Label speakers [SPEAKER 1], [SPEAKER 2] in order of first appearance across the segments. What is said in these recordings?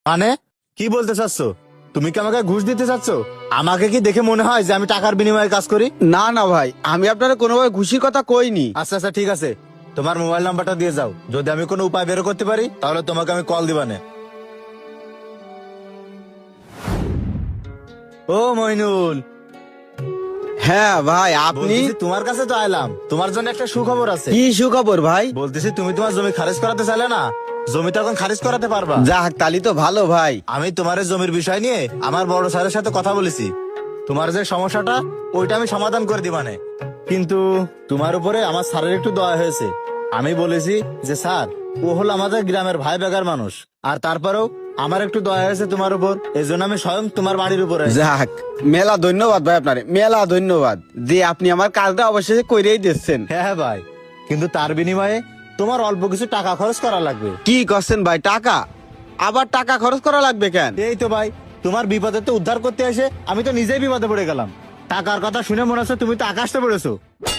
[SPEAKER 1] মানে কি বলতে চাচ্ছ? তুমি কি আমাকে ঘুষ দিতে চাচ্ছ? আমাকে কি দেখে মনে হয় যে আমি টাকার বিনিময়ে কাজ করি?
[SPEAKER 2] না না ভাই, আমি আপনারা কোনোভাবে ঘুষির কথা কইনি।
[SPEAKER 1] আচ্ছা আচ্ছা ঠিক আছে, তোমার মোবাইল নাম্বারটা দিয়ে যাও। যদি আমি কোনো উপায় বের করতে পারি তাহলে তোমাকে আমি কল দিবানে। ও মইনুল,
[SPEAKER 2] হ্যাঁ ভাই, আপনি
[SPEAKER 1] বলতেছি তোমার কাছে তো আইলাম, তোমার জন্য একটা সুখবর আছে।
[SPEAKER 2] কি সুখবর ভাই?
[SPEAKER 1] বলতেছি তুমি তোমার জমি খারিজ করাতে চাইলে না, জমি তো এখন খারিজ করাতে পারবা।
[SPEAKER 2] যাক, তালি তো ভালো ভাই।
[SPEAKER 1] আমি তোমার এই জমির বিষয় নিয়ে আমার বড় স্যারের সাথে কথা বলেছি। তোমার যে সমস্যাটা ওইটা আমি সমাধান করে দিবানে। কিন্তু তোমার উপরে আমার স্যারের একটু দয়া হয়েছে। আমি বলেছি যে স্যার, ও হলো আমাদের গ্রামের ভাই বেগার মানুষ, আর তারপরেও আমার একটু দয়া হয়েছে তোমার উপর, এই জন্য আমি স্বয়ং তোমার বাড়ির উপরে।
[SPEAKER 2] যাক, মেলা ধন্যবাদ ভাই, আপনারে মেলা ধন্যবাদ যে আপনি আমার কাজটা অবশেষে কইরেই দিচ্ছেন।
[SPEAKER 1] হ্যাঁ হ্যাঁ ভাই, কিন্তু তার বিনিময়ে তোমার অল্প কিছু টাকা খরচ করা লাগবে।
[SPEAKER 2] কি করছেন ভাই? টাকা? আবার টাকা খরচ করা লাগবে কেন?
[SPEAKER 1] এই তো ভাই, তোমার বিপদে তো উদ্ধার করতে এসে আমি তো নিজেই বিপদে পড়ে গেলাম। টাকার কথা শুনে মনে হচ্ছে তুমি তো আকাশে পড়েছো।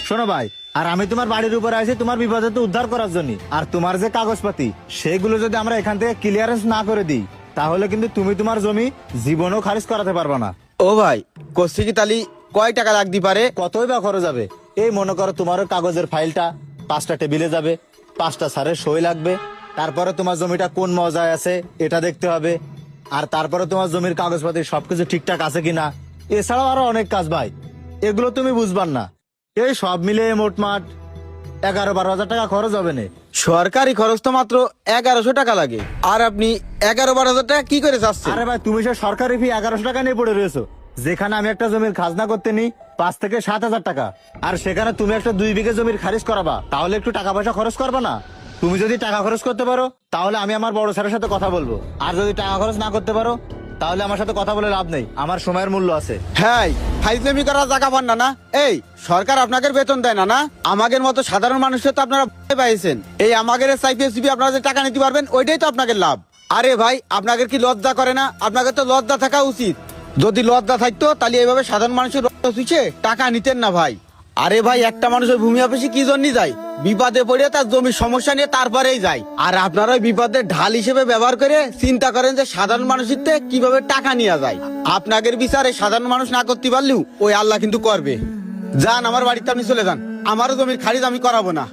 [SPEAKER 1] শোনো ভাই, আর আমি তোমার বাড়ির উপরে আছি তোমার বিপদে তো উদ্ধার করার জন্য। আর তোমার যে কাগজপাতি সেগুলো যদি আমরা এখান থেকে ক্লিয়ারেন্স না করে দিই, তাহলে কিন্তু তুমি তোমার জমি জীবনেও খারিজ করাতে পারবে না।
[SPEAKER 2] ও ভাই, কষি কি তালি কয় টাকা লাগতে পারে?
[SPEAKER 1] কতই বা খরচ যাবে? এই মনে করো তোমার ওই কাগজের ফাইলটা 5টা টেবিলে যাবে, 5টা স্যারের সই লাগবে, তারপরে তোমার জমিটা কোন মজায় আছে এটা দেখতে হবে, আর তারপরে তোমার জমির কাগজপাতি সবকিছু ঠিকঠাক আছে কিনা। এছাড়াও আরো অনেক কাজ ভাই, এগুলো তুমি বুঝবার না। এই সব মিলে মোটমাট 11-12 হাজার টাকা খরচ হবে না।
[SPEAKER 2] সরকারি খরচ তো মাত্র 1100 টাকা লাগে, আর আপনি 11-12 হাজার টাকা কি করে চাচ্ছেন?
[SPEAKER 1] আরে ভাই, তুমি সে সরকারি ফি 1100 টাকা নিয়ে পড়ে রয়েছো, যেখানে আমি একটা জমির খাজনা করতে নিই 5 থেকে 7 হাজার টাকা। আর সেখানে তুমি একটা 2 বিঘে জমির খারিজ করাবা, তাহলে একটু টাকা পয়সা খরচ করবা না? তুমি যদি টাকা খরচ করতে পারো তাহলে আমি আমার বড় স্যারের সাথে কথা বলবো, আর যদি টাকা খরচ না করতে পারো তাহলে আমার সাথে কথা বলে লাভ নেই, আমার সময়ের মূল্য আছে।
[SPEAKER 2] হ্যাঁ, ফাইজলামি করার জায়গা পান না? না, এই সরকার আপনাদের বেতন দেয় না? না, আমাদের মতো সাধারণ মানুষকে তো আপনারা ভয় পাইছেন। এই আমাদের সাইপিএসপি আপনারা যে টাকা নিতে পারবেন ওইটাই তো আপনাদের লাভ। আরে ভাই, আপনাদের কি লজ্জা করে না? আপনাদের তো লজ্জা থাকা উচিত। যদি লজ্জা থাকতো তাহলে এইভাবে সাধারণ মানুষের রক্ত চুষে টাকা নিতেন না ভাই। আরে ভাই, একটা মানুষের ভূমি অফিসে কি জন্য যায়? বিপদে পড়ে তার জমির সমস্যা নিয়ে তারপরেই যায়। আর আপনারা ওই বিপদের ঢাল হিসেবে ব্যবহার করে চিন্তা করেন যে সাধারণ মানুষের থেকে কিভাবে টাকা নেওয়া যায়। আপনাদের বিচারে সাধারণ মানুষ না করতে পারলেও ওই আল্লাহ কিন্তু করবে। যান, আমার বাড়িতে আপনি চলে যান, আমারও জমির খারিজ আমি করাবো না।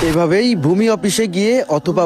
[SPEAKER 2] এভাবেই ভূমি অফিসে গিয়ে অথবা